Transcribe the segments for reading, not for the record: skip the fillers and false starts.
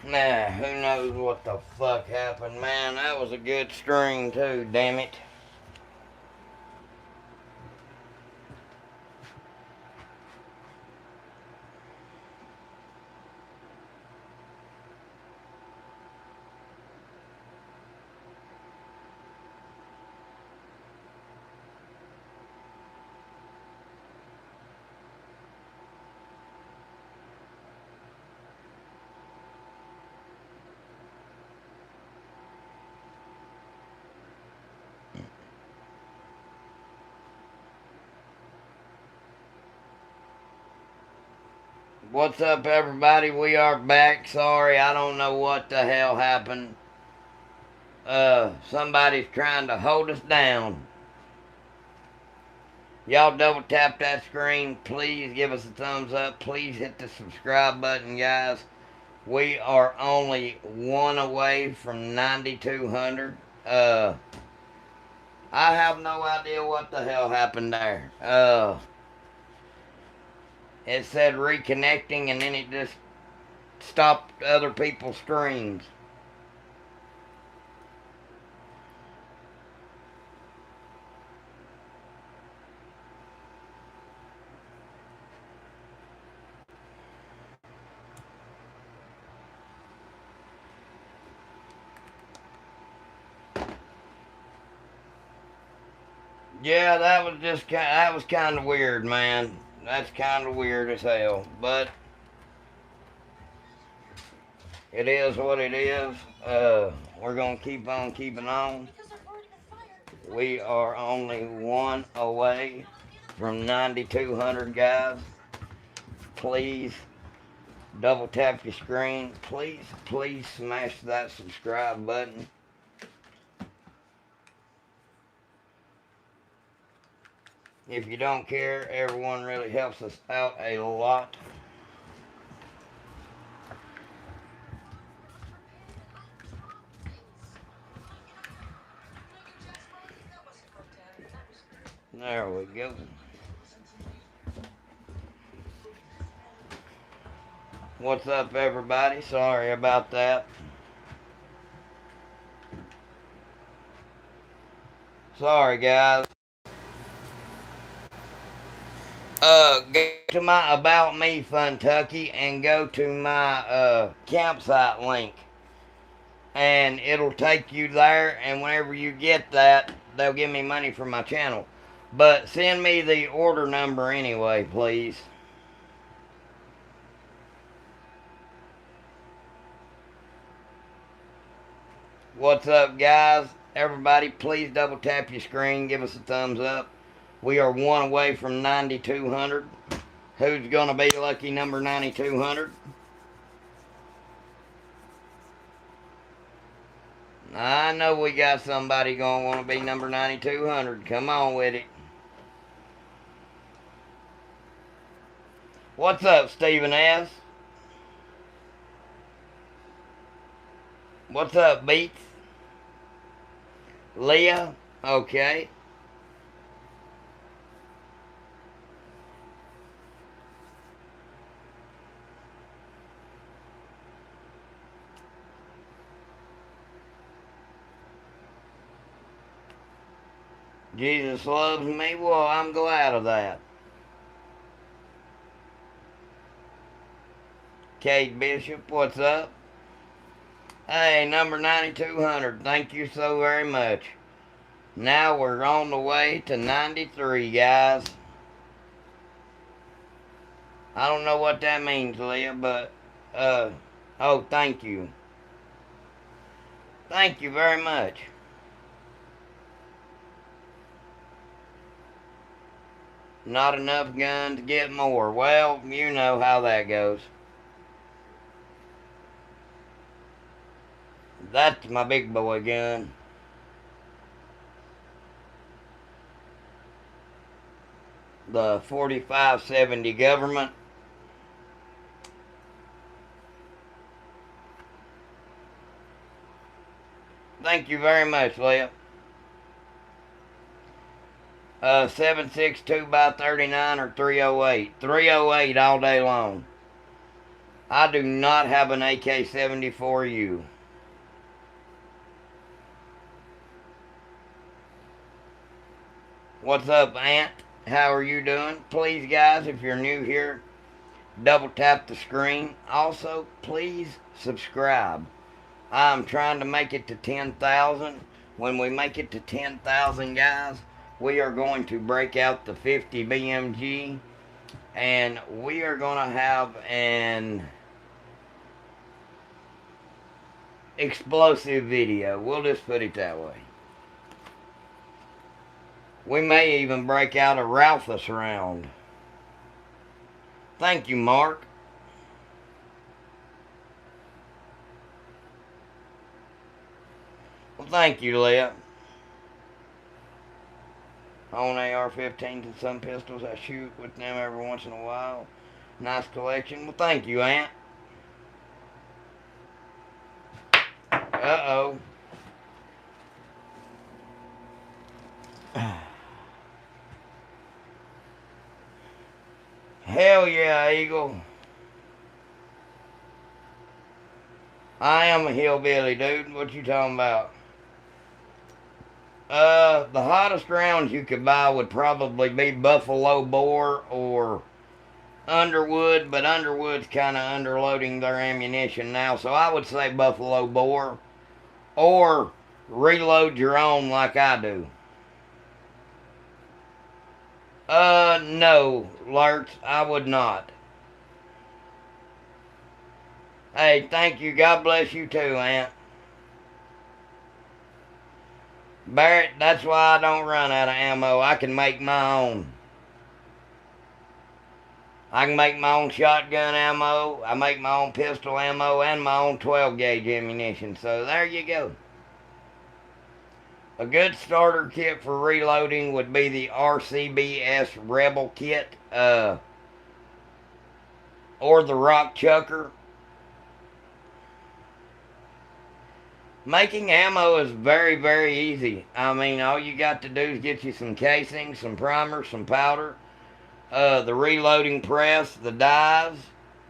Nah, who knows what the fuck happened, man. That was a good string, too, damn it. What's up, everybody? We are back. Sorry, I don't know what the hell happened. Somebody's trying to hold us down. Y'all double tap that screen. Please give us a thumbs up. Please hit the subscribe button, guys. We are only one away from 9,200. I have no idea what the hell happened there. It said reconnecting and then it just stopped other people's streams. Yeah, that was kind of weird, man. That's kind of weird as hell, but it is what it is. We're gonna keep on keeping on. We are only one away from 9,200, guys. Please double tap your screen. Please smash that subscribe button. If you don't care, everyone really helps us out a lot. There we go. What's up, everybody? Sorry about that. Sorry, guys. Go to my About Me Funtucky and go to my campsite link. And it'll take you there, and whenever you get that, they'll give me money for my channel. But send me the order number anyway, please. What's up, guys? Everybody, please double tap your screen. Give us a thumbs up. We are one away from 9,200. Who's going to be lucky number 9,200? I know we got somebody going to want to be number 9,200. Come on with it. What's up, Stephen S? What's up, Beats? Leah? Okay. Jesus loves me. Well, I'm glad of that. Kate Bishop, what's up? Hey, number 9,200. Thank you so very much. Now we're on the way to 93, guys. I don't know what that means, Leah, but, oh, thank you. Thank you very much. Not enough gun to get more. Well, you know how that goes. That's my big boy gun. The 4570 government. Thank you very much, Leah. 762 by 39 or 308. 308 all day long. I do not have an AK-74U. What's up, Ant? How are you doing? Please, guys, if you're new here, double tap the screen. Also, please subscribe. I'm trying to make it to 10,000. When we make it to 10,000, guys, we are going to break out the 50 BMG, and we are going to have an explosive video. We'll just put it that way. We may even break out a Ralphus round. Thank you, Mark. Well, thank you, Leah. I own AR-15s and some pistols. I shoot with them every once in a while. Nice collection. Well, thank you, Ant. Uh-oh. Hell yeah, Eagle. I am a hillbilly, dude. What you talking about? The hottest rounds you could buy would probably be Buffalo Bore or Underwood, but Underwood's kind of underloading their ammunition now, so I would say Buffalo Bore, or reload your own like I do. No, Lurch, I would not. Hey, thank you. God bless you too, Aunt. Barrett, that's why I don't run out of ammo. I can make my own. I can make my own shotgun ammo. I make my own pistol ammo and my own 12 gauge ammunition. So there you go. A good starter kit for reloading would be the RCBS Rebel kit, or the Rock Chucker. Making ammo is very, very easy. I mean, all you got to do is get you some casing, some primer, some powder, the reloading press, the dies,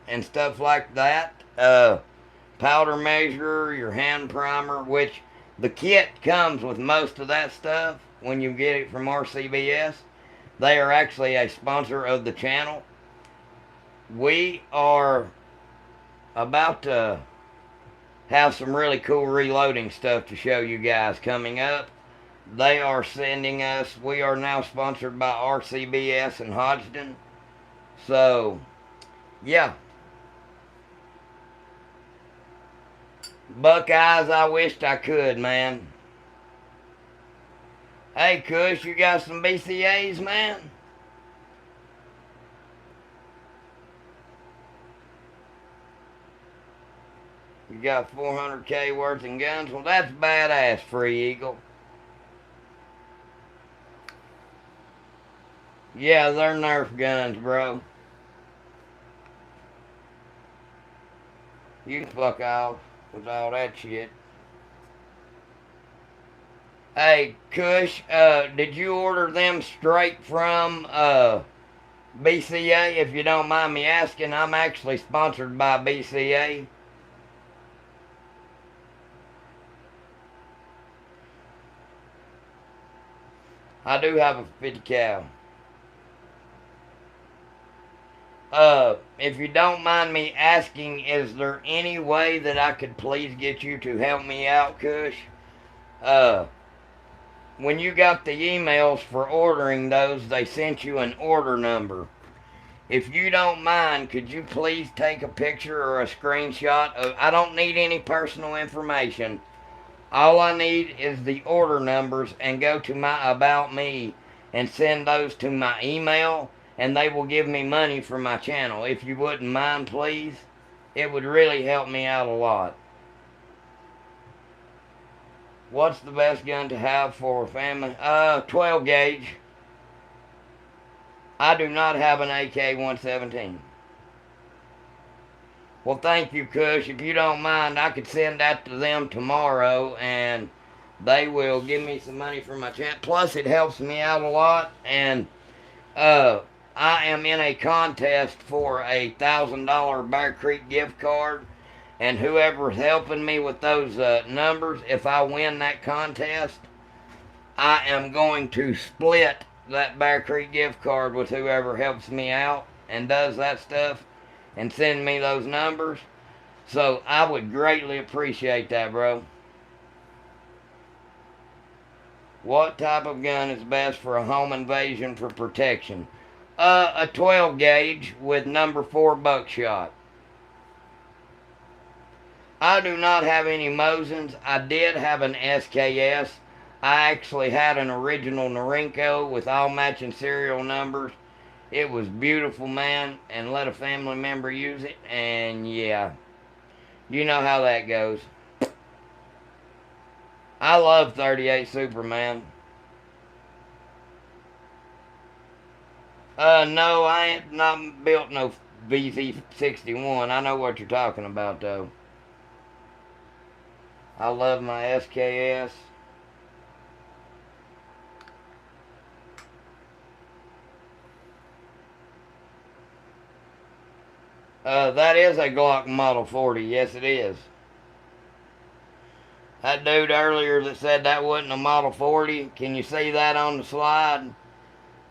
and stuff like that. Powder measure, your hand primer, which the kit comes with most of that stuff when you get it from RCBS. They are actually a sponsor of the channel. We are about to have some really cool reloading stuff to show you guys coming up. They are sending us, we are now sponsored by RCBS in Hodgdon. So, yeah. Buckeyes, I wished I could, man. Hey, Kush, you got some BCAs, man? You got 400K worth in guns? Well, that's badass, Free Eagle. Yeah, they're Nerf guns, bro. You can fuck off with all that shit. Hey, Kush, did you order them straight from BCA? If you don't mind me asking, I'm actually sponsored by BCA. I do have a 50 cal. If you don't mind me asking, is there any way that I could please get you to help me out, Kush? When you got the emails for ordering those, they sent you an order number. If you don't mind, could you please take a picture or a screenshot of, I don't need any personal information. All I need is the order numbers, and go to my About Me and send those to my email, and they will give me money for my channel. If you wouldn't mind, please. It would really help me out a lot. What's the best gun to have for a family? 12 gauge. I do not have an AK-117. Well, thank you, Kush. If you don't mind, I could send that to them tomorrow, and they will give me some money for my channel. Plus, it helps me out a lot, and I am in a contest for a $1,000 Bear Creek gift card, and whoever's helping me with those numbers, if I win that contest, I am going to split that Bear Creek gift card with whoever helps me out and does that stuff and send me those numbers. So I would greatly appreciate that, bro. What type of gun is best for a home invasion for protection? A 12 gauge with number 4 buckshot. I do not have any Mosins. I did have an SKS. I actually had an original Norinco with all matching serial numbers. It was beautiful, man, and let a family member use it, and yeah, you know how that goes. I love 38 Superman. No, I ain't not built no VZ61. I know what you're talking about, though. I love my SKS. That is a Glock Model 40. Yes, it is. That dude earlier that said that wasn't a Model 40, can you see that on the slide?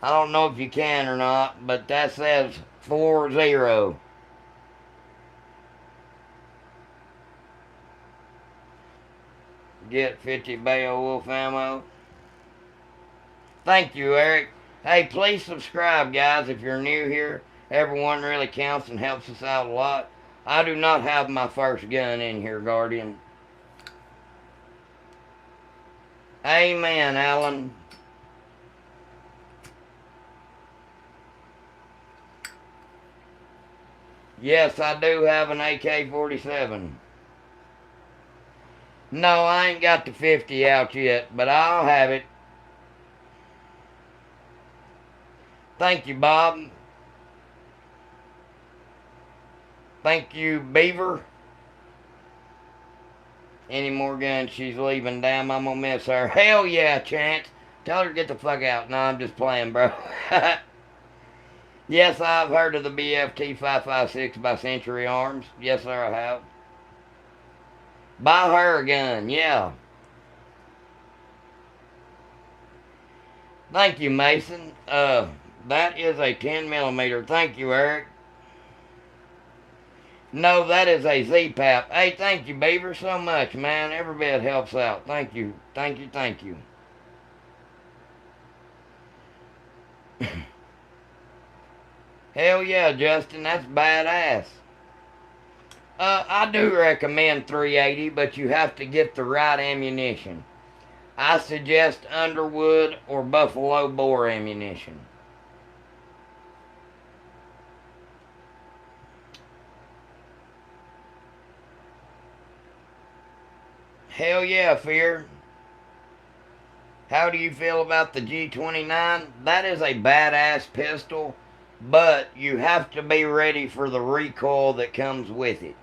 I don't know if you can or not, but that says 40. Get 50 Beowulf ammo. Thank you, Eric. Hey, please subscribe, guys, if you're new here. Everyone really counts and helps us out a lot. I do not have my first gun in here, Guardian. Amen, Alan. Yes, I do have an AK-47. No, I ain't got the 50 out yet, but I'll have it. Thank you, Bob. Thank you, Beaver. Any more guns? She's leaving. Damn, I'm gonna miss her. Hell yeah, Chance. Tell her to get the fuck out. No, I'm just playing, bro. Yes, I've heard of the BFT 556 by Century Arms. Yes, sir, I have. Buy her a gun, yeah. Thank you, Mason. That is a 10mm. Thank you, Eric. No, that is a Z-Pap. Hey, thank you, Beaver, so much, man. Every bit helps out. Thank you. Thank you, thank you. Hell yeah, Justin. That's badass. I do recommend 380, but you have to get the right ammunition. I suggest Underwood or Buffalo Bore ammunition. Hell yeah, Fear. How do you feel about the G29? That is a badass pistol, but you have to be ready for the recoil that comes with it.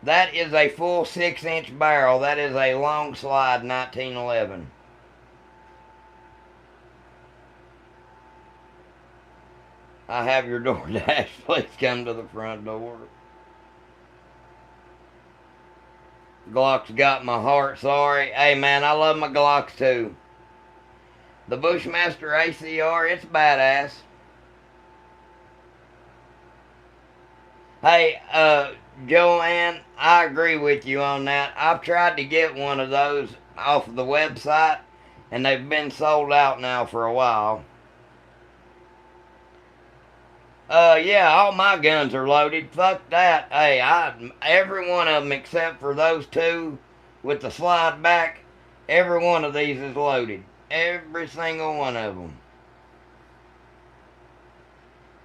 That is a full 6-inch barrel. That is a long slide 1911. I have your DoorDash. Please come to the front door. Glock's got my heart, sorry. Hey man, I love my Glocks too. The Bushmaster ACR, it's badass. Hey, Joanne, I agree with you on that. I've tried to get one of those off of the website, and they've been sold out now for a while. Yeah, all my guns are loaded. Fuck that. Hey, every one of them except for those two with the slide back, every one of these is loaded. Every single one of them.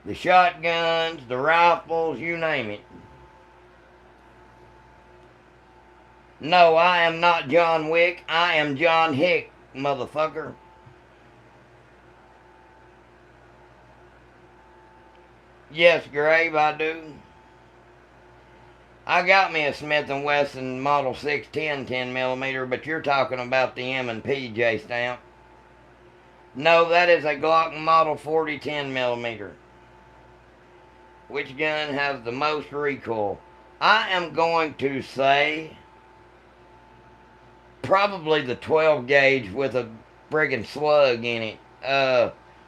The shotguns, the rifles, you name it. No, I am not John Wick. I am John Hick, motherfucker. Yes, Grave, I do. I got me a Smith & Wesson Model 610 10mm, but you're talking about the M&P J stamp. No, that is a Glock model 40 10mm. Which gun has the most recoil? I am going to say probably the 12 gauge with a friggin' slug in it.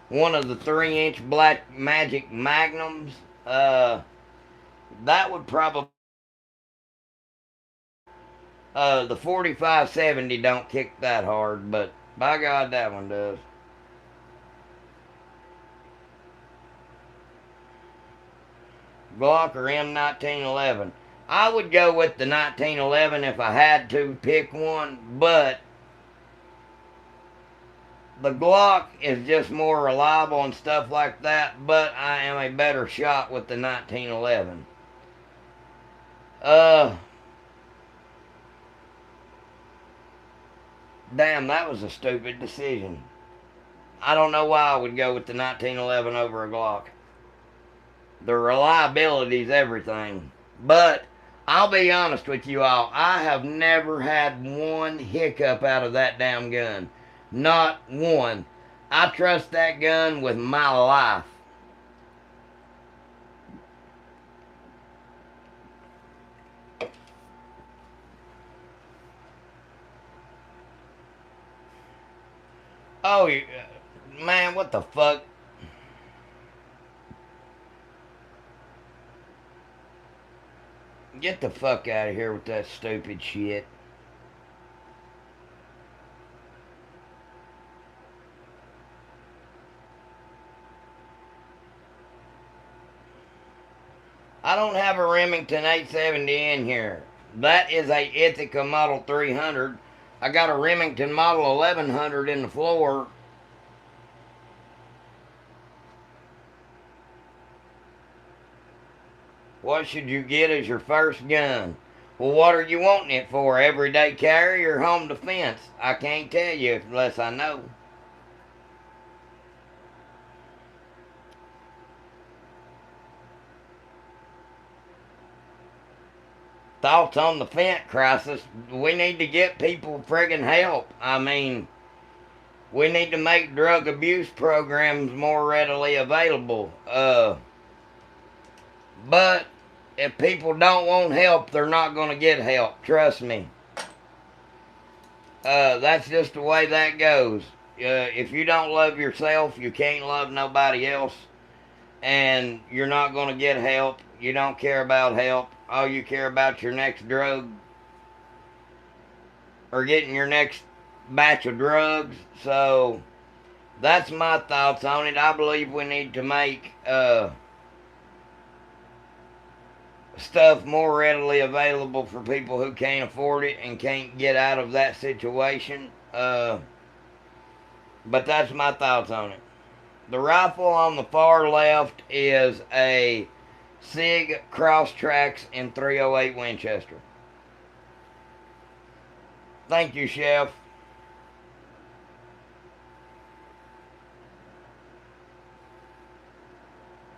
One of the 3-inch Black Magic Magnums. That would probably. The 4570 don't kick that hard, but by God, that one does. Glock or M1911. I would go with the 1911 if I had to pick one, but the Glock is just more reliable and stuff like that, but I am a better shot with the 1911. Damn, that was a stupid decision. I don't know why I would go with the 1911 over a Glock. The reliability is everything. But I'll be honest with you all, I have never had one hiccup out of that damn gun. Not one. I trust that gun with my life. Oh, man, what the fuck? Get the fuck out of here with that stupid shit. I don't have a Remington 870 in here. That is a Ithaca Model 300. I got a Remington Model 1100 in the floor. What should you get as your first gun? Well, what are you wanting it for? Everyday carry or home defense? I can't tell you unless I know. Thoughts on the fent crisis? We need to get people friggin' help. I mean, we need to make drug abuse programs more readily available. But if people don't want help, they're not going to get help. Trust me. That's just the way that goes. If you don't love yourself, you can't love nobody else. And you're not going to get help. You don't care about help. All you care about your next drug or getting your next batch of drugs. So that's my thoughts on it. I believe we need to make stuff more readily available for people who can't afford it and can't get out of that situation. But that's my thoughts on it. The rifle on the far left is a SIG Crosstrax in 308 Winchester. Thank you, Chef.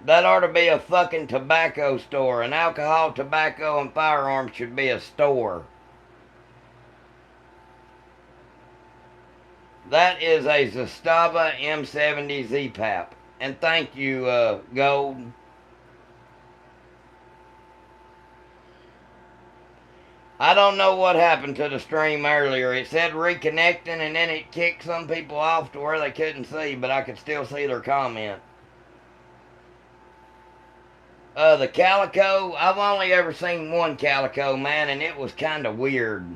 That ought to be a fucking tobacco store. An alcohol, tobacco, and firearms should be a store. That is a Zastava M70 Z-Pap. And thank you, Gold. I don't know what happened to the stream earlier. It said reconnecting and then it kicked some people off to where they couldn't see, but I could still see their comment. The Calico, I've only ever seen one Calico, man, and it was kind of weird.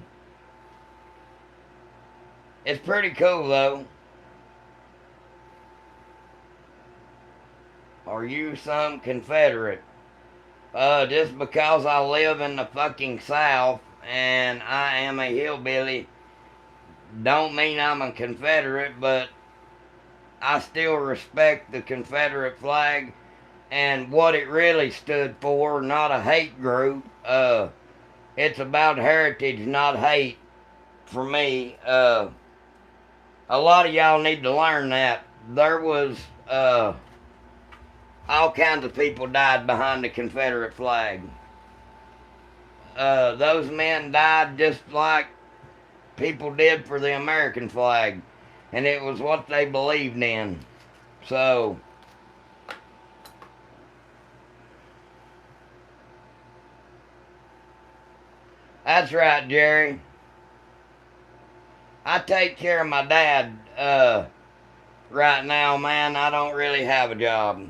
It's pretty cool, though. Are you some Confederate? Just because I live in the fucking South and I am a hillbilly don't mean I'm a Confederate, but I still respect the Confederate flag and what it really stood for, not a hate group. It's about heritage, not hate for me. A lot of y'all need to learn that. There was all kinds of people died behind the Confederate flag. Those men died just like people did for the American flag. and it was what they believed in. So, that's right, Jerry. I take care of my dad right now, man. I don't really have a job.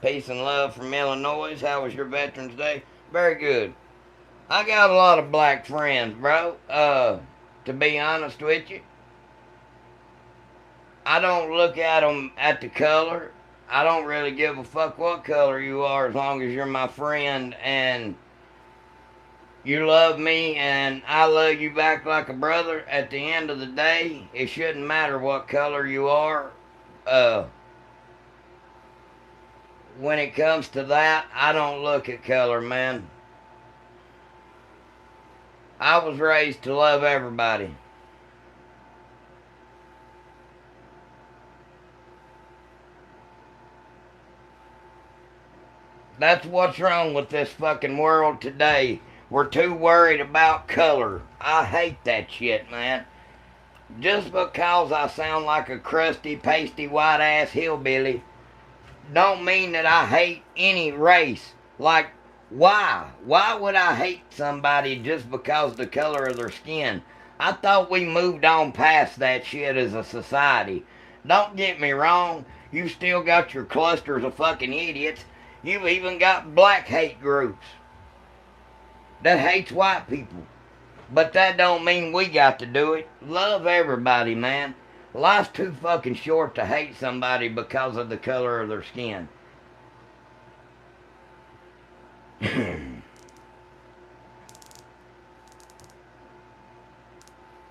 Peace and love from Illinois. How was your Veterans Day? Very good. I got a lot of black friends, bro. To be honest with you, I don't look at them at the color. I don't really give a fuck what color you are as long as you're my friend and you love me and I love you back like a brother. At the end of the day, it shouldn't matter what color you are. Uh, when it comes to that, I don't look at color, man. I was raised to love everybody. That's what's wrong with this fucking world today. We're too worried about color. I hate that shit, man. Just because I sound like a crusty, pasty, white ass hillbilly don't mean that I hate any race. Like, why? Why would I hate somebody just because of the color of their skin? I thought we moved on past that shit as a society. Don't get me wrong, you still got your clusters of fucking idiots. You've even got black hate groups that hates white people. But that don't mean we got to do it. Love everybody, man. Life's too fucking short to hate somebody because of the color of their skin.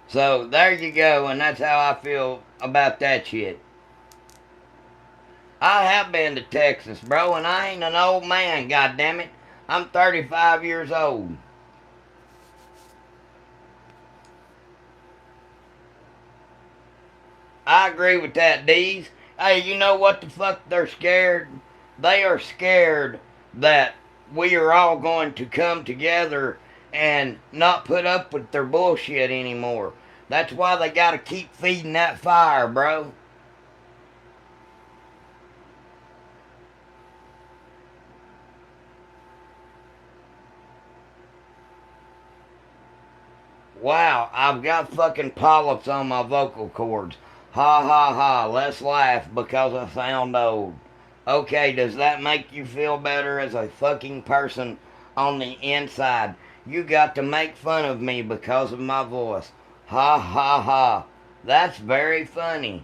So there you go, and that's how I feel about that shit. I have been to Texas, bro, and I ain't an old man, goddammit. I'm 35 years old. I agree with that, D's. Hey, you know what the fuck they're scared? They are scared that we are all going to come together and not put up with their bullshit anymore. That's why they gotta keep feeding that fire, bro. Wow, I've got fucking polyps on my vocal cords. Ha ha ha, let's laugh because I sound old. Okay, does that make you feel better as a fucking person on the inside? You got to make fun of me because of my voice. Ha ha ha. That's very funny.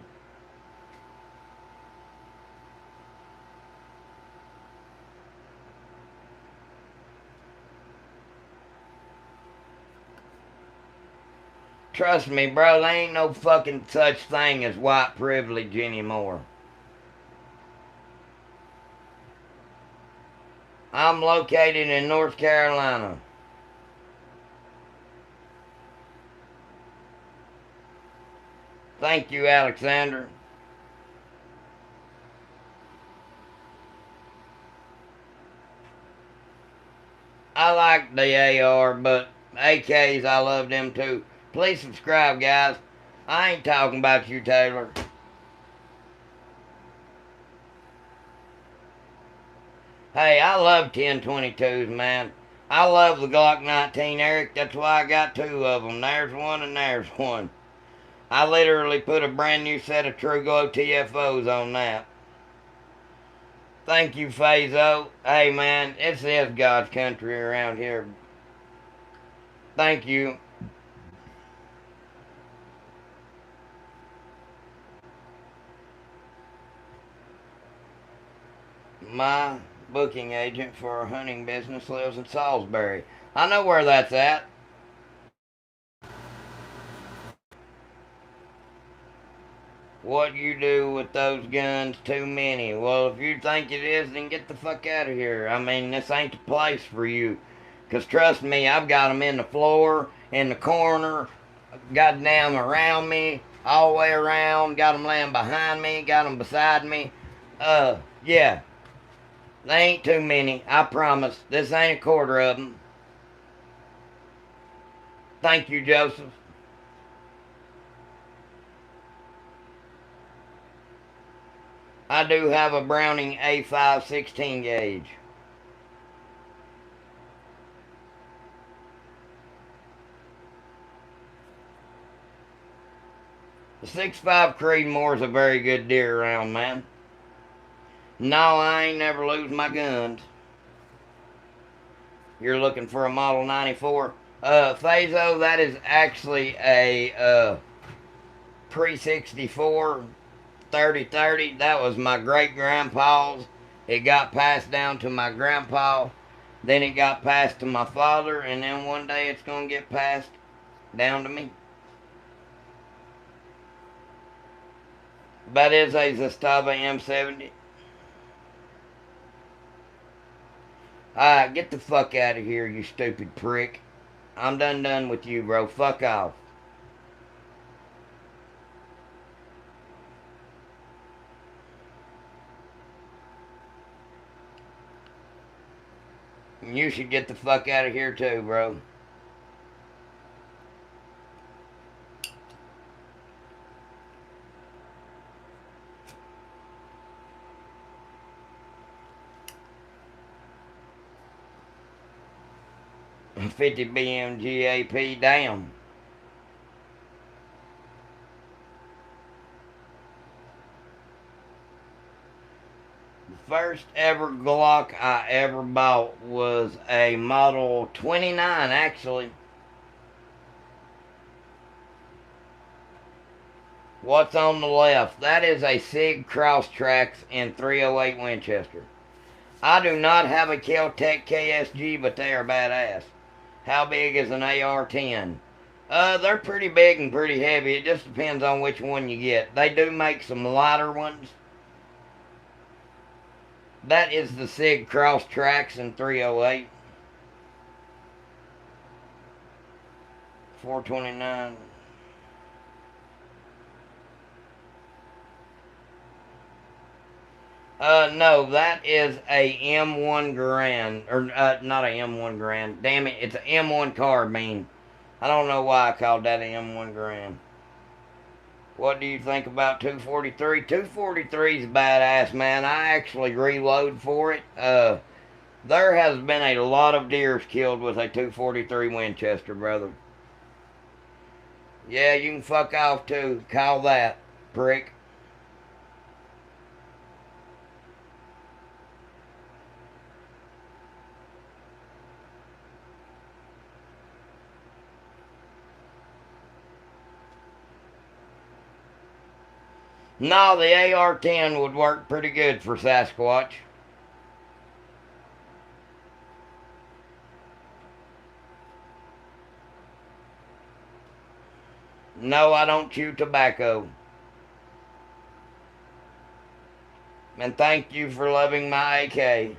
Trust me, bro, there ain't no fucking such thing as white privilege anymore. I'm located in North Carolina. Thank you, Alexander. I like the AR, but AKs, I love them too. Please subscribe, guys. I ain't talking about you, Taylor. Hey, I love 1022s, man. I love the Glock 19, Eric. That's why I got two of them. There's one and there's one. I literally put a brand new set of True Glow TFOs on that. Thank you, Fazo. Hey, man, this is God's country around here. Thank you. My booking agent for a hunting business lives in Salisbury. I know where that's at. What you do with those guns, too many. Well, if you think it is, then get the fuck out of here. I mean, this ain't the place for you. Because trust me, I've got them in the floor, in the corner, goddamn around me, all the way around, got them laying behind me, got them beside me. Yeah, they ain't too many, I promise. This ain't a quarter of them. Thank you, Joseph. I do have a Browning A5 16 gauge. The 6.5 Creedmoor is a very good deer round, man. No, I ain't never lose my guns. You're looking for a Model 94. Fazo, that is actually a pre-64 30-30. That was my great-grandpa's. It got passed down to my grandpa. Then it got passed to my father. And then one day it's going to get passed down to me. That is a Zastava M70. Get the fuck out of here, you stupid prick. I'm done with you, bro. Fuck off. You should get the fuck out of here too, bro. $50 BMGAP, damn. The first ever Glock I ever bought was a Model 29, actually. What's on the left? That is a SIG Crosstrax in 308 Winchester. I do not have a Kel-Tec KSG, but they are badass. How big is an AR-10? They're pretty big and pretty heavy. It just depends on which one you get. They do make some lighter ones. That is the SIG Crosstrax in 308. 429. No, that is a M1 Garand. Or, not a M1 Garand. Damn it, it's an M1 Carbine. I don't know why I called that an M1 Garand. What do you think about 243? 243 is badass, man. I actually reload for it. There has been a lot of deers killed with a 243 Winchester, brother. Yeah, you can fuck off too. Call that, prick. No, the AR-10 would work pretty good for Sasquatch. No, I don't chew tobacco. And thank you for loving my AK.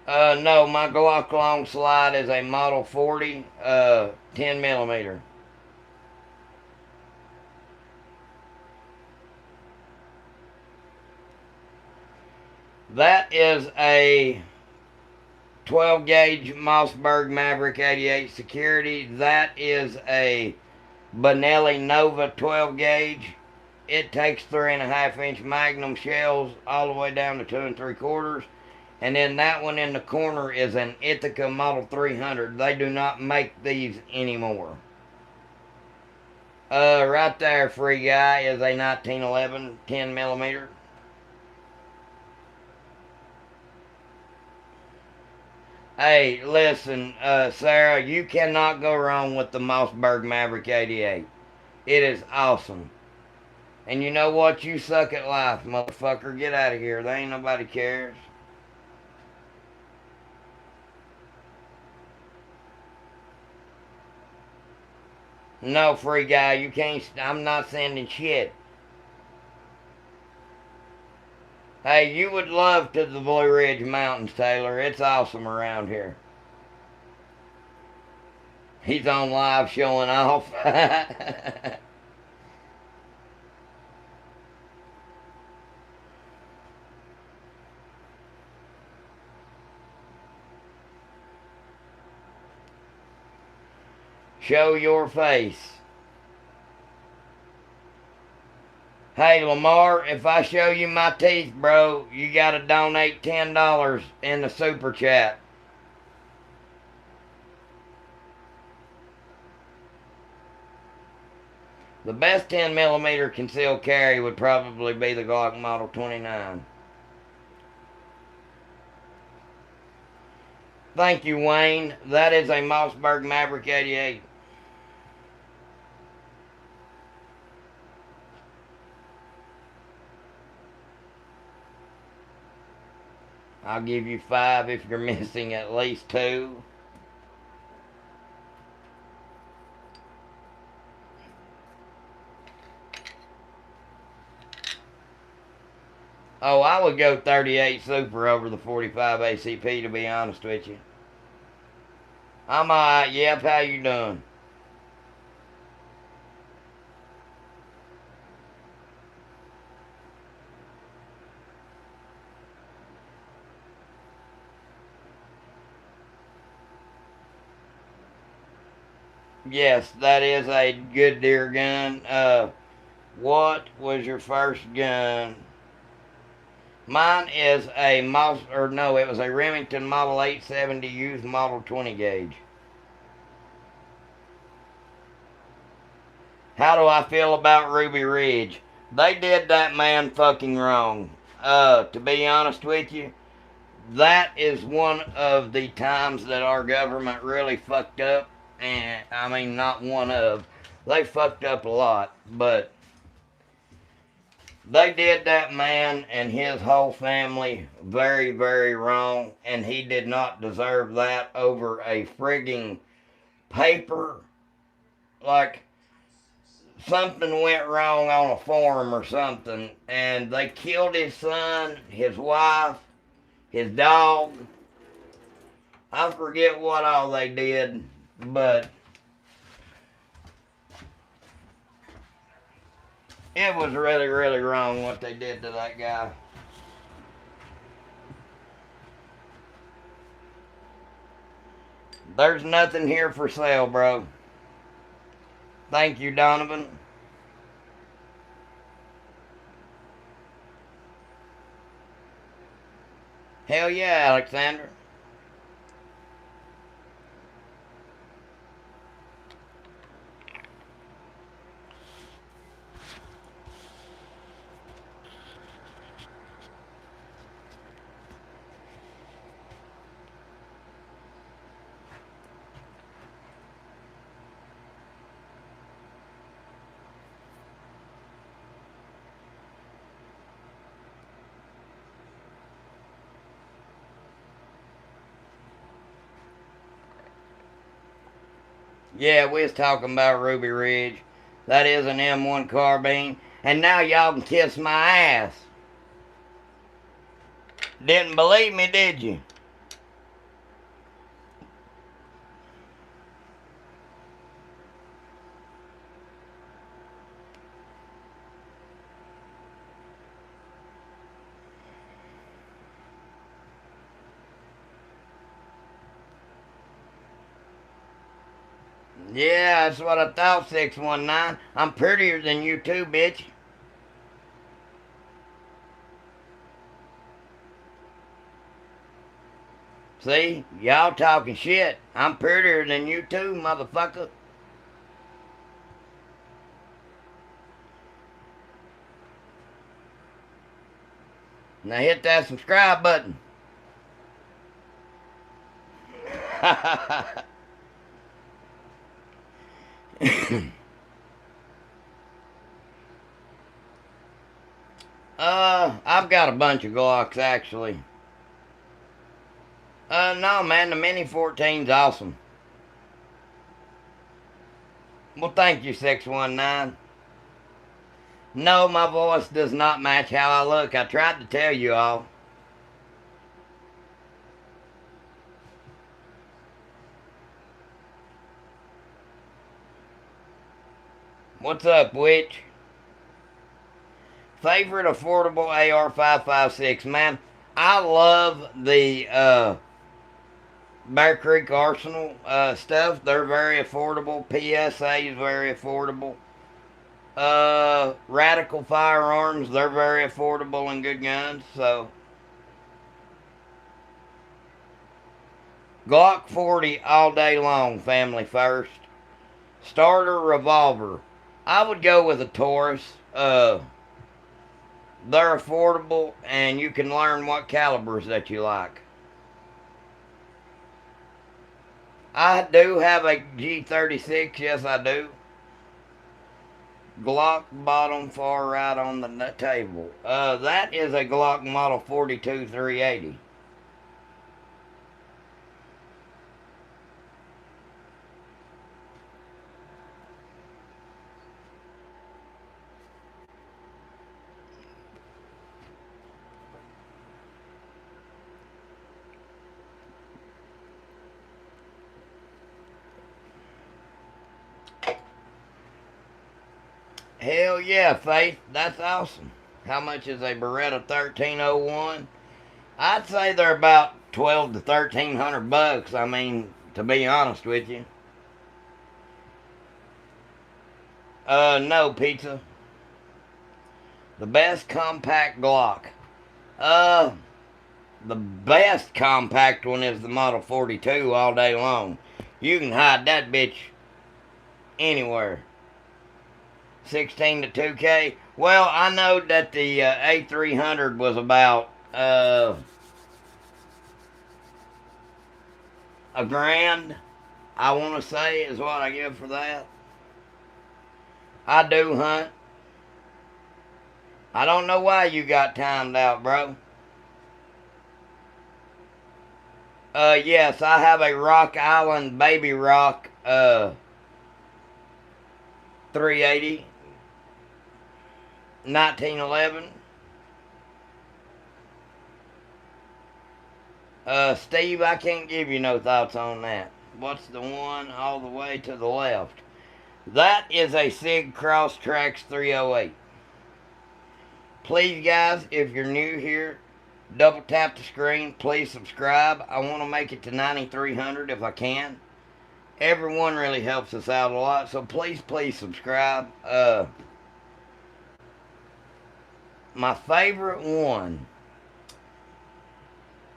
No, my Glock long slide is a Model 40, 10 millimeter. That is a 12 gauge Mossberg Maverick 88 security. That is a Benelli Nova 12 gauge. It takes 3.5-inch Magnum shells all the way down to 2 3/4. And then that one in the corner is an Ithaca Model 300. They do not make these anymore. Right there, free guy, is a 1911 10 millimeter. Hey, listen, Sarah, you cannot go wrong with the Mossberg Maverick 88. It is awesome. And you know what? You suck at life, motherfucker. Get out of here. There ain't nobody cares. No, free guy, you can't. I'm not sending shit. Hey, you would love to the Blue Ridge Mountains, Taylor. It's awesome around here. He's on live showing off. Show your face. Hey, Lamar, if I show you my teeth, bro, you gotta donate $10 in the super chat. The best 10mm concealed carry would probably be the Glock Model 29. Thank you, Wayne. That is a Mossberg Maverick 88. I'll give you 5 if you're missing at least 2. Oh, I would go 38 Super over the 45 ACP, to be honest with you. I'm alright. Yep, how you doing? Yes, that is a good deer gun. What was your first gun? Mine is a it was a Remington Model 870 used Model 20 gauge. How do I feel about Ruby Ridge? They did that man fucking wrong. To be honest with you, that is one of the times that our government really fucked up. And I mean, not one of. They fucked up a lot, but they did that man and his whole family very, very wrong, and he did not deserve that over a frigging paper. Like, something went wrong on a farm or something, and they killed his son, his wife, his dog. I forget what all they did, but it was really, really wrong what they did to that guy. There's nothing here for sale, bro. Thank you, Donovan. Hell yeah, Alexander. Yeah, we was talking about Ruby Ridge. That is an M1 carbine. And now y'all can kiss my ass. Didn't believe me, did you? Yeah, that's what I thought, 619. I'm prettier than you too, bitch. See? Y'all talking shit. I'm prettier than you too, motherfucker. Now hit that subscribe button. I've got a bunch of Glocks actually. No, man, the Mini 14's awesome. Well, thank you, 619. No, my voice does not match how I look. I tried to tell you all. What's up, Witch? Favorite affordable AR-556, man. I love the Bear Creek Arsenal stuff. They're very affordable. PSA is very affordable. Radical Firearms, they're very affordable and good guns. So Glock 40 all day long, family first. Starter revolver. I would go with a Taurus. They're affordable and you can learn what calibers that you like. I do have a G36, yes I do. Glock bottom far right on the table. That is a Glock Model 42 380. Hell yeah, Faith. That's awesome. How much is a Beretta 1301? I'd say they're about 12 to 1300 bucks. I mean, to be honest with you. No, pizza. The best compact Glock. Uh, the best compact one is the Model 42 all day long. You can hide that bitch anywhere. 16 to 2K. Well, I know that the A300 was about a grand, I want to say, is what I give for that. I do hunt. I don't know why you got timed out, bro. Yes, I have a Rock Island Baby Rock 380 1911. Steve, I can't give you no thoughts on that. What's the one all the way to the left? That is a Sig Crosstrax 308. Please, guys, if you're new here, double tap the screen. Please subscribe. I want to make it to 9,300 if I can. Everyone really helps us out a lot, so please subscribe. My favorite one,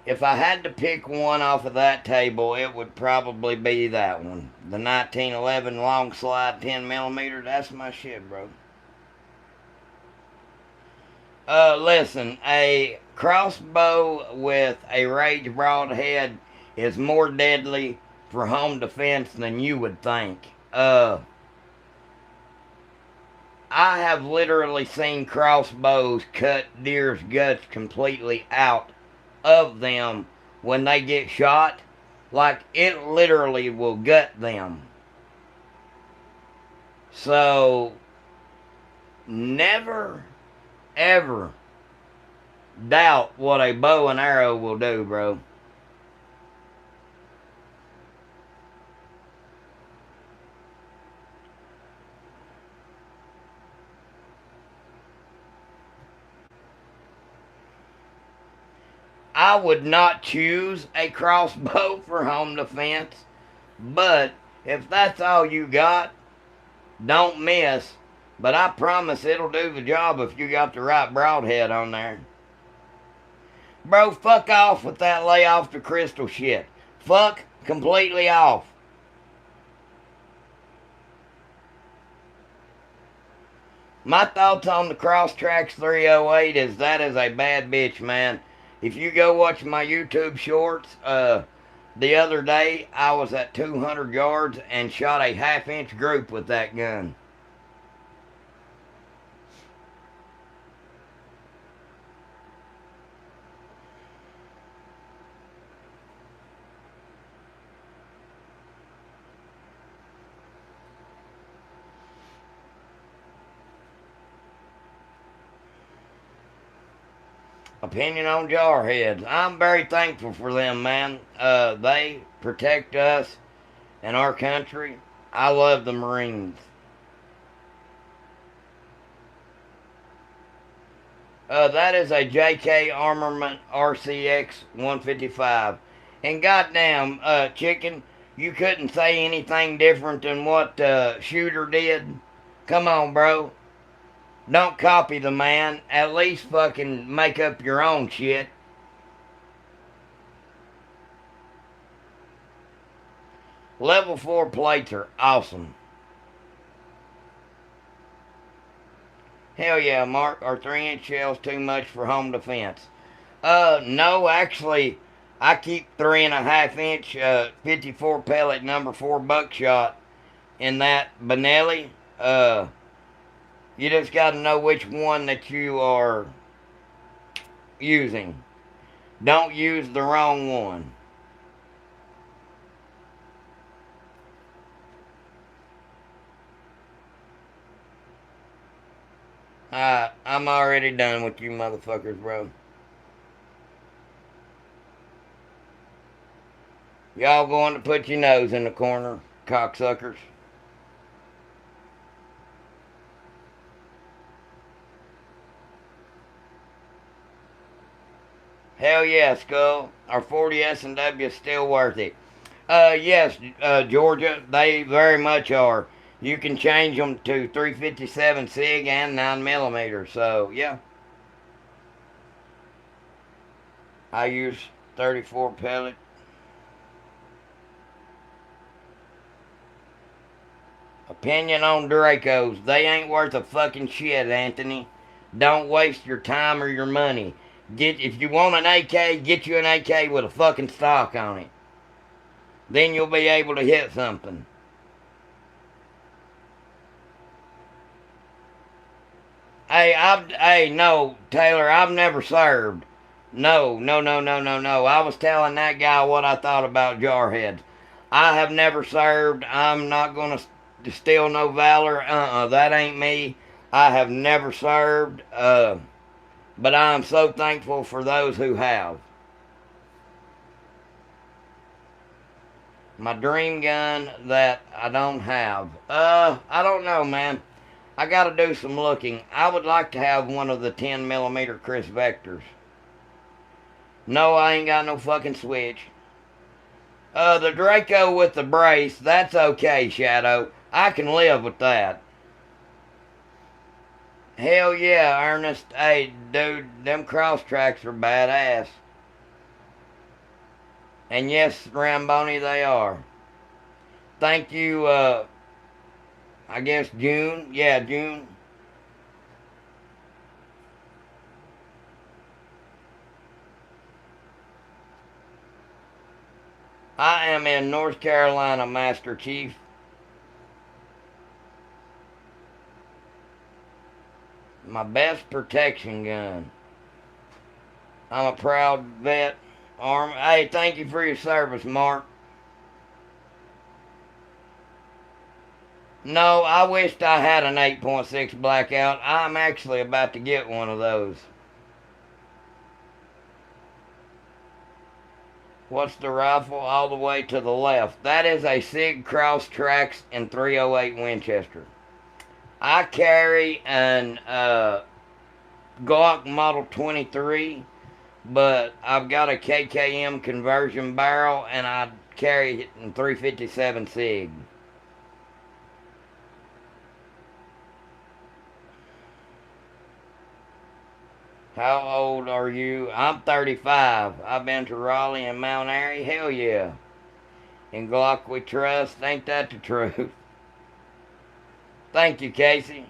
if I had to pick one off of that table, it would probably be that one. The 1911 long slide 10mm. That's my shit, bro. Listen, a crossbow with a Rage broadhead is more deadly for home defense than you would think. I have literally seen crossbows cut deer's guts completely out of them when they get shot. Like, it literally will gut them. So, never, ever doubt what a bow and arrow will do, bro. I would not choose a crossbow for home defense, but if that's all you got, don't miss. But I promise it'll do the job if you got the right broadhead on there. Bro, fuck off with that lay off the crystal shit. Fuck completely off. My thoughts on the Crosstrax 308 is that is a bad bitch, man. If you go watch my YouTube shorts, the other day I was at 200 yards and shot a half-inch group with that gun. Opinion on jarheads. I'm very thankful for them, man. They protect us and our country. I love the Marines. That is a JK Armament RCX 155. And goddamn, chicken, you couldn't say anything different than what Shooter did. Come on, bro. Don't copy the man. At least fucking make up your own shit. Level 4 plates are awesome. Hell yeah, Mark. Are 3-inch shells too much for home defense? No, actually, I keep 3.5-inch 54 pellet number 4 buckshot in that Benelli. You just got to know which one that you are using. Don't use the wrong one. I'm already done with you motherfuckers, bro. Y'all going to put your nose in the corner, cocksuckers. Hell yeah, Skull. Our 40 S&W is still worth it. Yes, Georgia, they very much are. You can change them to 357 SIG and 9mm. So, yeah. I use 34 pellet. Opinion on Dracos. They ain't worth a fucking shit, Anthony. Don't waste your time or your money. If you want an AK, get you an AK with a fucking stock on it. Then you'll be able to hit something. No, Taylor, I've never served. No. I was telling that guy what I thought about jarheads. I have never served. I'm not gonna steal no valor. That ain't me. I have never served. But I am so thankful for those who have. My dream gun that I don't have. I don't know, man. I gotta do some looking. I would like to have one of the 10mm Chris Vectors. No, I ain't got no fucking switch. The Draco with the brace, that's okay, Shadow. I can live with that. Hell yeah, Ernest. Hey, dude, them cross tracks are badass. And yes, Ramboni, they are. Thank you, I guess June. Yeah, June. I am in North Carolina, Master Chief. My best protection gun. I'm a proud vet. Hey, thank you for your service, Mark. No, I wished I had an 8.6 Blackout. I'm actually about to get one of those. What's the rifle all the way to the left? That is a SIG Cross Tracks and 308 Winchester. I carry an Glock Model 23, but I've got a KKM conversion barrel, and I carry it in 357 SIG. How old are you? I'm 35. I've been to Raleigh and Mount Airy. Hell yeah. In Glock we trust. Ain't that the truth? Thank you, Casey.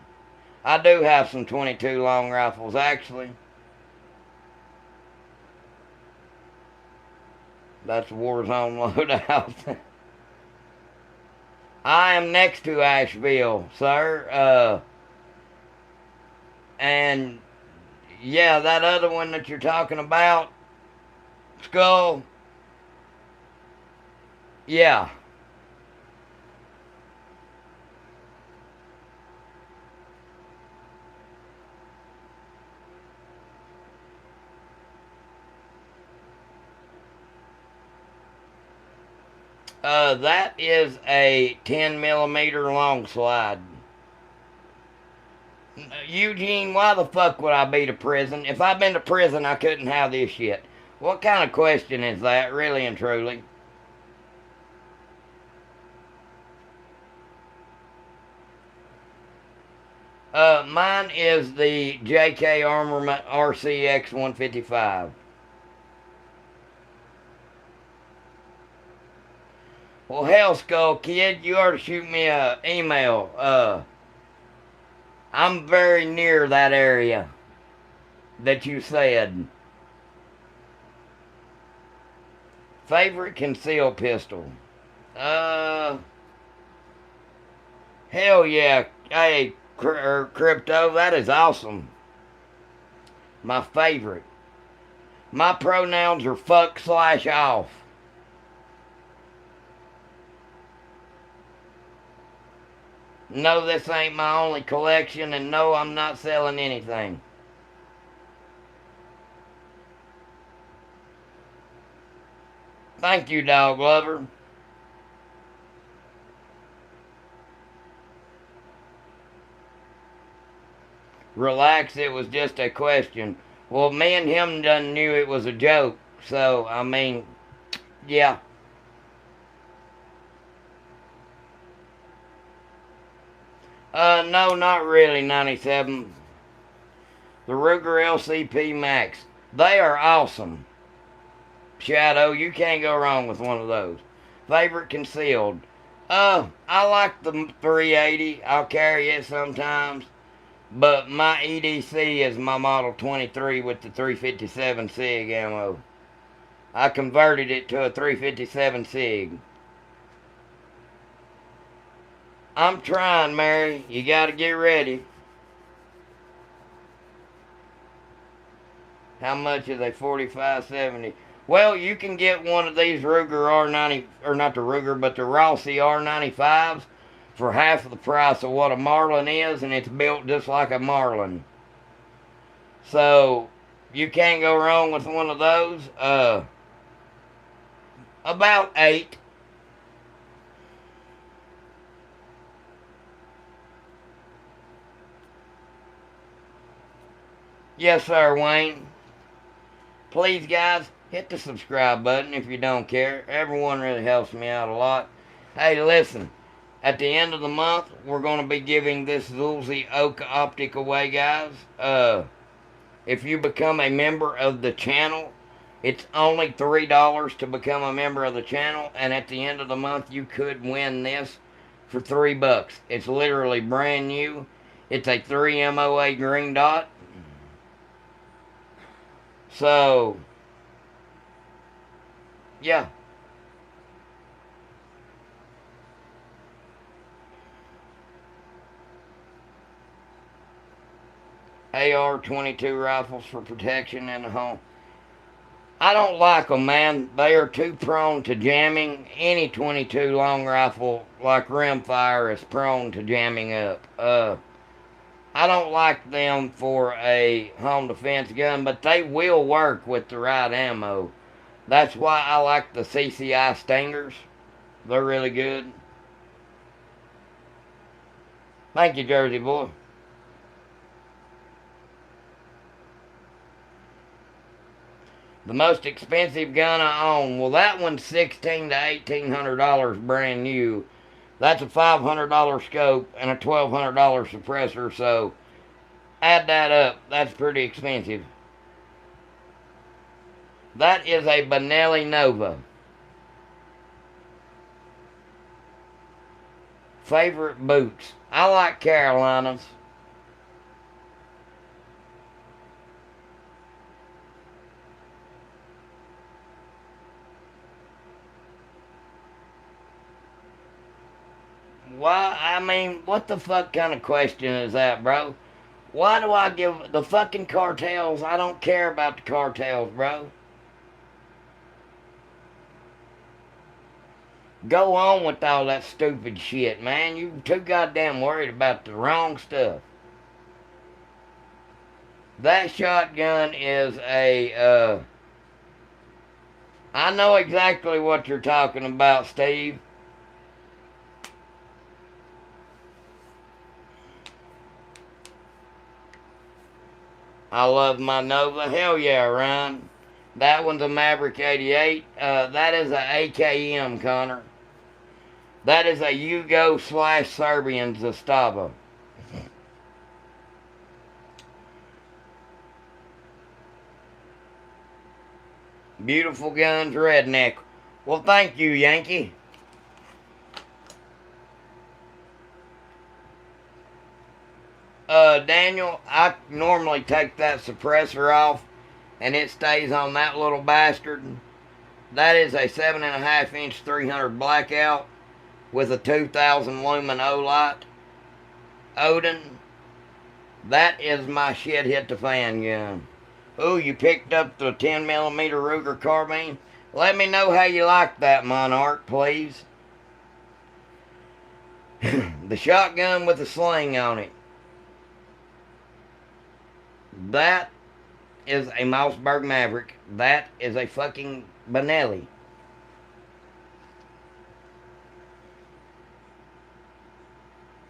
I do have some 22 long rifles, actually. That's Warzone loadout. I am next to Asheville, sir. And yeah, that other one that you're talking about, Skull. Yeah. That is a 10mm long slide. Eugene, why the fuck would I be to prison? If I'd been to prison, I couldn't have this shit. What kind of question is that, really and truly? Mine is the JK Armament RCX 155. Well, hell, Skull Kid, you ought to shoot me a email. I'm very near that area that you said. Favorite concealed pistol? Hell yeah. Hey, Crypto, that is awesome. My favorite. My pronouns are fuck/off. No, this ain't my only collection, and no, I'm not selling anything. Thank you, Dog Lover. Relax, it was just a question. Well, me and him done knew it was a joke, so, I mean, yeah. No, not really, 97. The Ruger LCP Max. They are awesome. Shadow, you can't go wrong with one of those. Favorite concealed. I like the 380. I'll carry it sometimes. But my EDC is my Model 23 with the 357 SIG ammo. I converted it to a 357 SIG. I'm trying, Mary. You gotta get ready. How much is a 4570? Well, you can get one of these Ruger R90, or not the Ruger, but the Rossi R95s for half of the price of what a Marlin is, and it's built just like a Marlin. So, you can't go wrong with one of those. About 8. Yes, sir, Wayne. Please, guys, hit the subscribe button if you don't care. Everyone really helps me out a lot. Hey, listen. At the end of the month, we're going to be giving this Zulzy Oak Optic away, guys. If you become a member of the channel, it's only $3 to become a member of the channel. And at the end of the month, you could win this for $3. It's literally brand new. It's a 3 MOA green dot. So, yeah. AR-22 rifles for protection in the home. I don't like them, man. They are too prone to jamming. Any 22 long rifle like rimfire is prone to jamming up. I don't like them for a home defense gun, but they will work with the right ammo. That's why I like the CCI Stingers. They're really good. Thank you, Jersey boy. The most expensive gun I own. Well, that one's $1,600 to $1,800 brand new. That's a $500 scope and a $1,200 suppressor, so add that up. That's pretty expensive. That is a Benelli Nova. Favorite boots? I like Carolinas. Why? I mean, what the fuck kind of question is that, bro? Why do I give the fucking cartels? I don't care about the cartels, bro. Go on with all that stupid shit, man. You too goddamn worried about the wrong stuff. That shotgun is a, I know exactly what you're talking about, Steve. I love my Nova. Hell yeah, Ryan. That one's a Maverick 88. That is a AKM, Connor. That is a Yugo/Serbian Zastava. Beautiful Guns Redneck. Well, thank you, Yankee. Daniel, I normally take that suppressor off and it stays on that little bastard. That is a 7.5 inch 300 blackout with a 2000 lumen Olight. Odin. That is my shit hit the fan gun. Ooh, you picked up the 10mm Ruger carbine? Let me know how you like that, Monarch, please. The shotgun with the sling on it. That is a Mossberg Maverick. That is a fucking Benelli.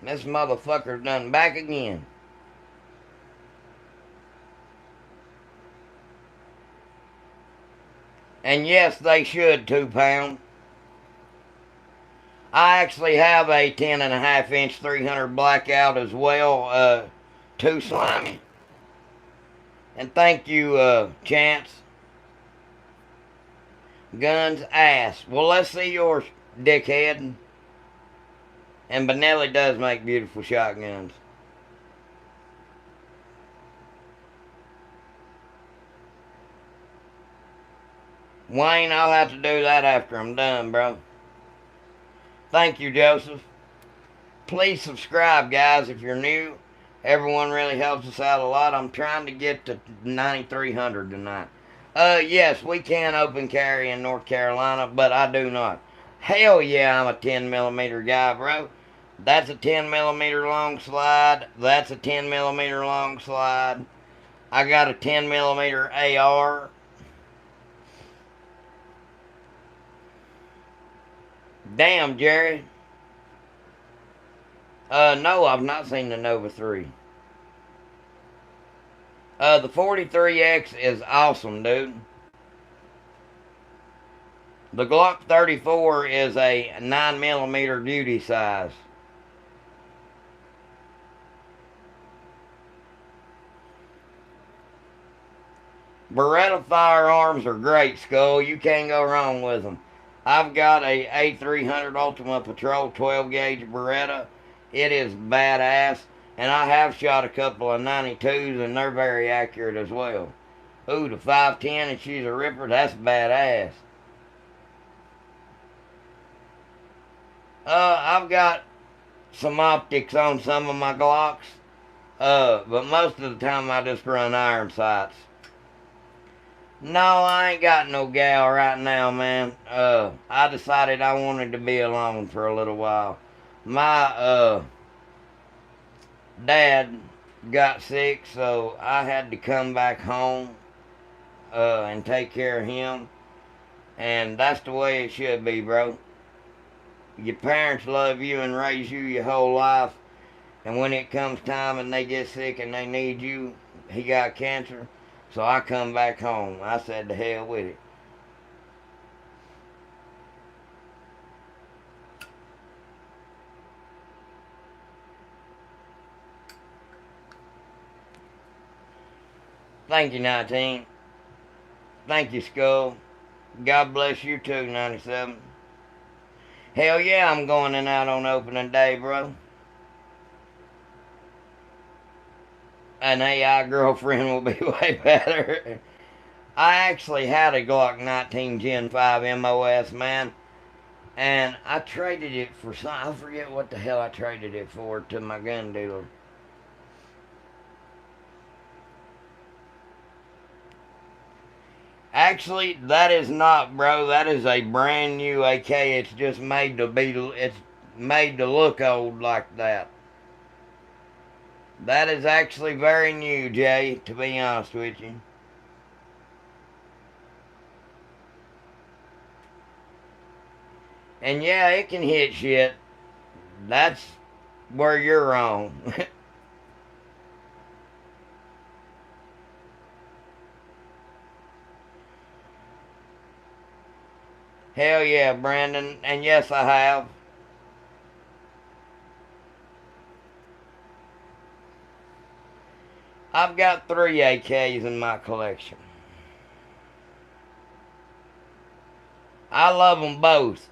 This motherfucker's done back again. And yes, they should 2 pound. I actually have a 10.5 inch 300 blackout as well. Too slimy. And thank you, Chance. Guns ass. Well, let's see yours, dickhead. And Benelli does make beautiful shotguns. Wayne, I'll have to do that after I'm done, bro. Thank you, Joseph. Please subscribe, guys, if you're new. Everyone really helps us out a lot. I'm trying to get to 9,300 tonight. Yes, we can open carry in North Carolina, but I do not. Hell yeah, I'm a 10mm guy, bro. That's a 10mm long slide. That's a 10mm long slide. I got a 10mm AR. Damn, Jerry. No, I've not seen the Nova 3. The 43X is awesome, dude. The Glock 34 is a 9mm duty size. Beretta firearms are great, Skull. You can't go wrong with them. I've got a A300 Ultima Patrol 12 gauge Beretta. It is badass. And I have shot a couple of 92s and they're very accurate as well. Ooh, the 510 and she's a ripper. That's badass. I've got some optics on some of my Glocks. But most of the time I just run iron sights. No, I ain't got no gal right now, man. I decided I wanted to be alone for a little while. My, dad got sick, so I had to come back home, and take care of him. And that's the way it should be, bro. Your parents love you and raise you your whole life. And when it comes time and they get sick and they need you, he got cancer. So I come back home. I said to hell with it. Thank you, 19. Thank you, Skull. God bless you too, 97. Hell yeah, I'm going in out on opening day, bro. An AI girlfriend will be way better. I actually had a Glock 19 Gen 5 MOS, man. And I traded it for some, I forget what the hell I traded it for to my gun dealer. Actually, that is not, bro. That is a brand new AK. It's just made to be, it's made to look old like that. That is actually very new, Jay, to be honest with you. And yeah, it can hit shit. That's where you're wrong. Hell yeah, Brandon. And yes, I have. I've got 3 AKs in my collection. I love them both.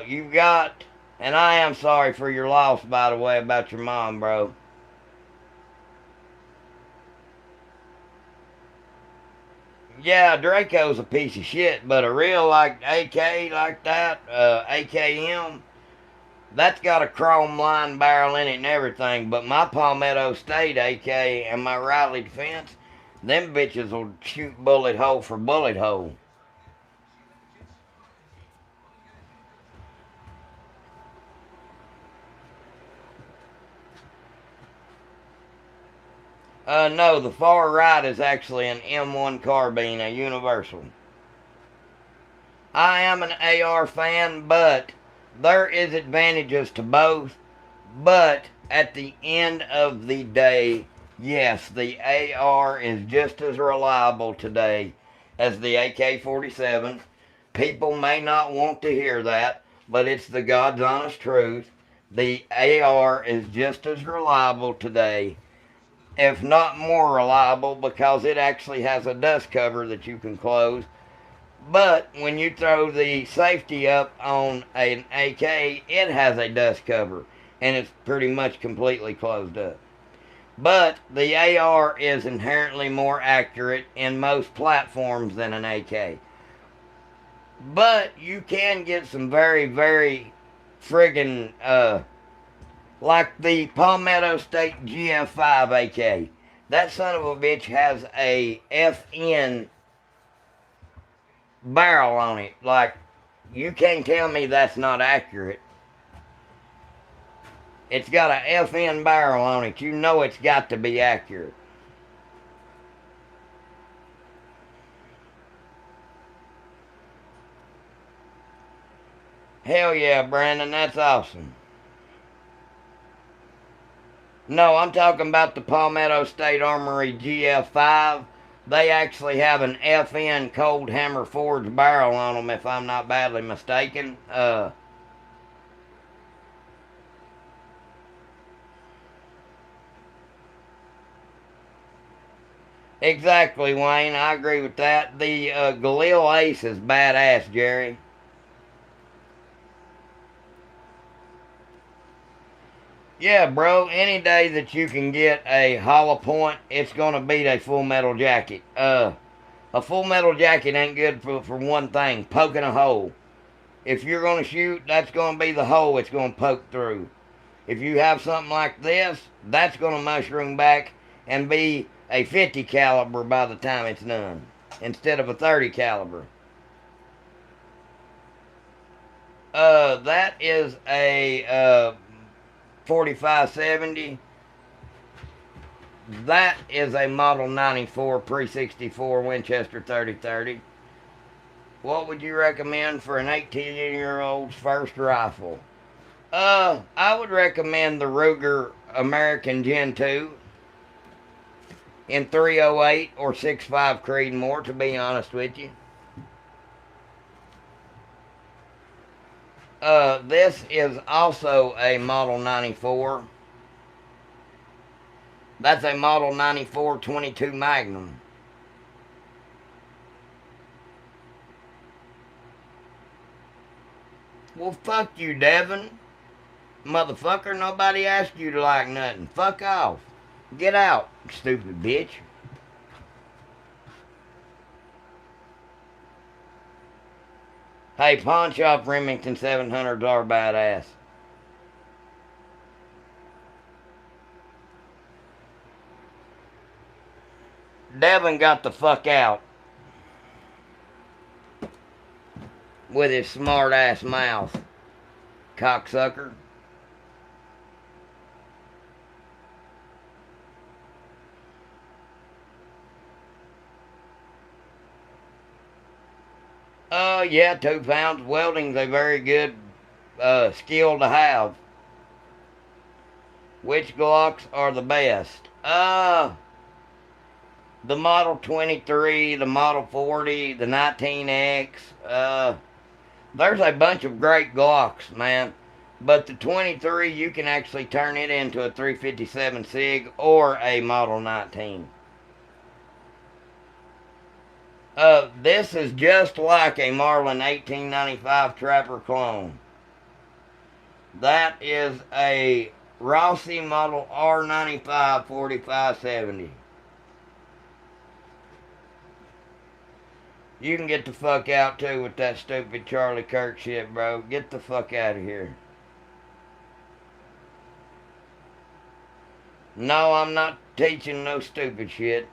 You got, and I am sorry for your loss, by the way, about your mom, bro. Yeah, Draco's a piece of shit, but a real like AK like that, AKM, that's got a chrome line barrel in it and everything. But my Palmetto State AK and my Riley Defense, them bitches will shoot bullet hole for bullet hole. No, the far right is actually an M1 carbine, a universal. I am an AR fan, but there is advantages to both. But at the end of the day, yes, the AR is just as reliable today as the AK 47. People may not want to hear that, but it's the God's honest truth. The AR is just as reliable today, if not more reliable, because it actually has a dust cover that you can close. But when you throw the safety up on an AK, it has a dust cover and it's pretty much completely closed up. But the AR is inherently more accurate in most platforms than an AK. But you can get some very, very friggin' like the Palmetto State GF5 AK. That son of a bitch has a FN barrel on it. Like, you can't tell me that's not accurate. It's got a FN barrel on it. You know it's got to be accurate. Hell yeah, Brandon, that's awesome. No, I'm talking about the Palmetto State Armory GF5. They actually have an FN cold hammer forged barrel on them, if I'm not badly mistaken. Exactly, Wayne. I agree with that. The Galil Ace is badass, Jerry. Yeah, bro. Any day that you can get a hollow point, it's gonna beat a full metal jacket. A full metal jacket ain't good for one thing: poking a hole. If you're gonna shoot, that's gonna be the hole it's gonna poke through. If you have something like this, that's gonna mushroom back and be a 50 caliber by the time it's done, instead of a 30 caliber. That is a 4570. That is a Model 94 Pre-64 Winchester 3030. What would you recommend for an 18-year-old's first rifle? I would recommend the Ruger American Gen 2 in 308 or 6.5 Creedmoor, to be honest with you. This is also a Model 94. That's a Model 94 22 Magnum. Well, fuck you, Devin. Motherfucker, nobody asked you to like nothing. Fuck off. Get out, stupid bitch. Hey, Pawn Shop Remington 700s are badass. Devin got the fuck out with his smart ass mouth, cocksucker. Yeah, 2 pounds. Welding's a very good skill to have. Which Glocks are the best? The Model 23, the Model 40, the 19X. There's a bunch of great Glocks, man. But the 23, you can actually turn it into a 357 SIG or a Model 19. This is just like a Marlin 1895 Trapper clone. That is a Rossi model R95 4570. You can get the fuck out too with that stupid Charlie Kirk shit, bro. Get the fuck out of here. No, I'm not teaching no stupid shit.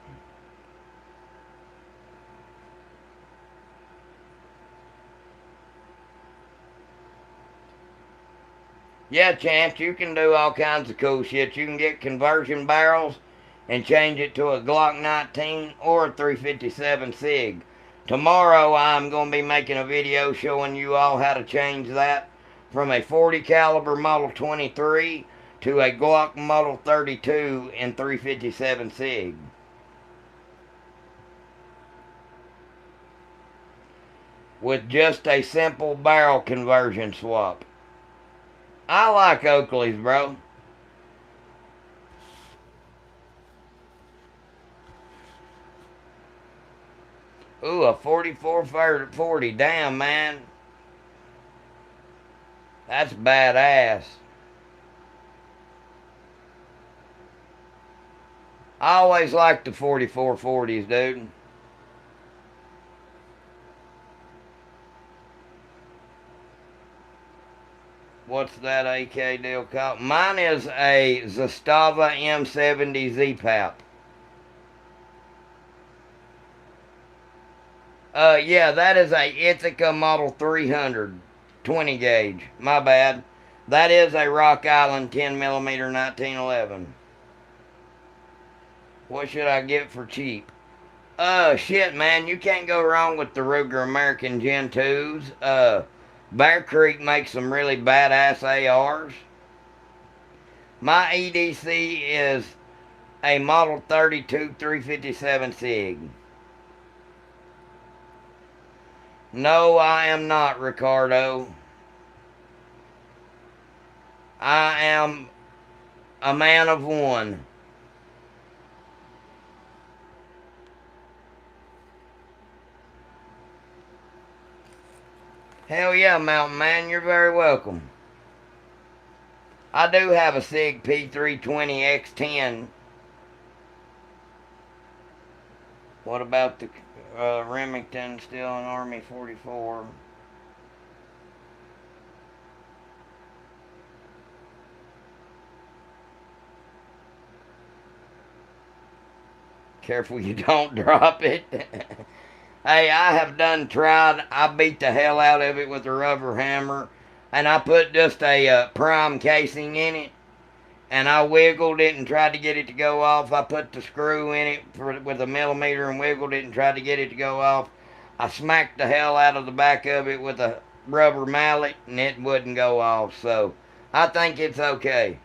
Yeah, Chance, you can do all kinds of cool shit. You can get conversion barrels and change it to a Glock 19 or a 357 SIG. Tomorrow I'm going to be making a video showing you all how to change that from a 40 caliber Model 23 to a Glock Model 32 and 357 SIG. With just a simple barrel conversion swap. I like Oakley's, bro. Ooh, a 44 40. Damn, man. That's badass. I always liked the 44 40s, dude. What's that AK deal called? Mine is a Zastava M70 Z-Pap. Yeah, that is a Ithaca Model 300 20 gauge. My bad. That is a Rock Island 10mm 1911. What should I get for cheap? Shit, man, you can't go wrong with the Ruger American Gen 2s. Bear Creek makes some really badass ARs. My EDC is a Model 32 357 SIG. No, I am not, Ricardo. I am a man of one. Hell yeah, Mountain Man, you're very welcome. I do have a SIG P320 X10. What about the Remington, still an Army 44? Careful you don't drop it. Hey, I have done tried. I beat the hell out of it with a rubber hammer, and I put just a prime casing in it, and I wiggled it and tried to get it to go off. I put the screw in it with a millimeter and wiggled it and tried to get it to go off. I smacked the hell out of the back of it with a rubber mallet, and it wouldn't go off. So I think it's okay.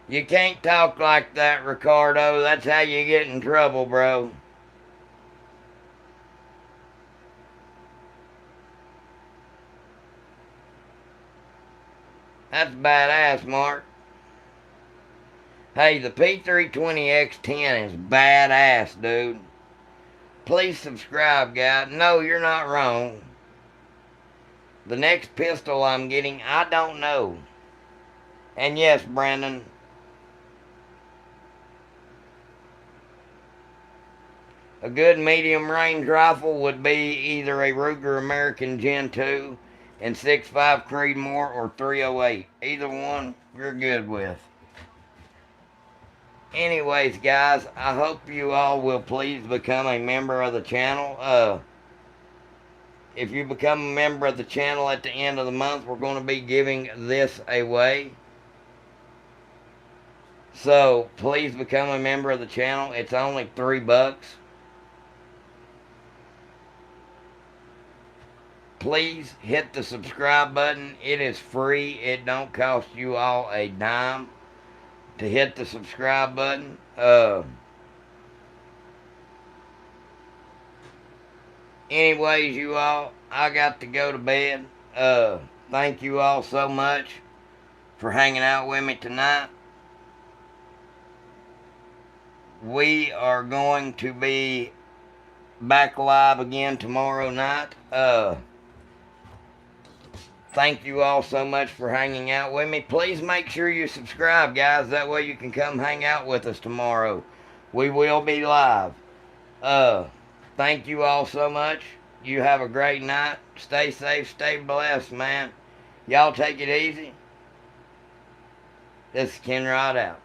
You can't talk like that, Ricardo. That's how you get in trouble, bro. That's badass, Mark. Hey, the P320X10 is badass, dude. Please subscribe, guys. No, you're not wrong. The next pistol I'm getting, I don't know. And yes, Brandon, a good medium range rifle would be either a Ruger American Gen 2 and 6.5 Creedmoor or 308. Either one you're good with. Anyways, guys, I hope you all will please become a member of the channel. If you become a member of the channel at the end of the month, we're going to be giving this away. So please become a member of the channel. It's only $3. Please hit the subscribe button. It is free. It don't cost you all a dime to hit the subscribe button. Anyways, you all, I got to go to bed. Thank you all so much for hanging out with me tonight. We are going to be back live again tomorrow night. Thank you all so much for hanging out with me. Please make sure you subscribe, guys. That way you can come hang out with us tomorrow. We will be live. Thank you all so much. You have a great night. Stay safe. Stay blessed, man. Y'all take it easy. This is Ken Rod out.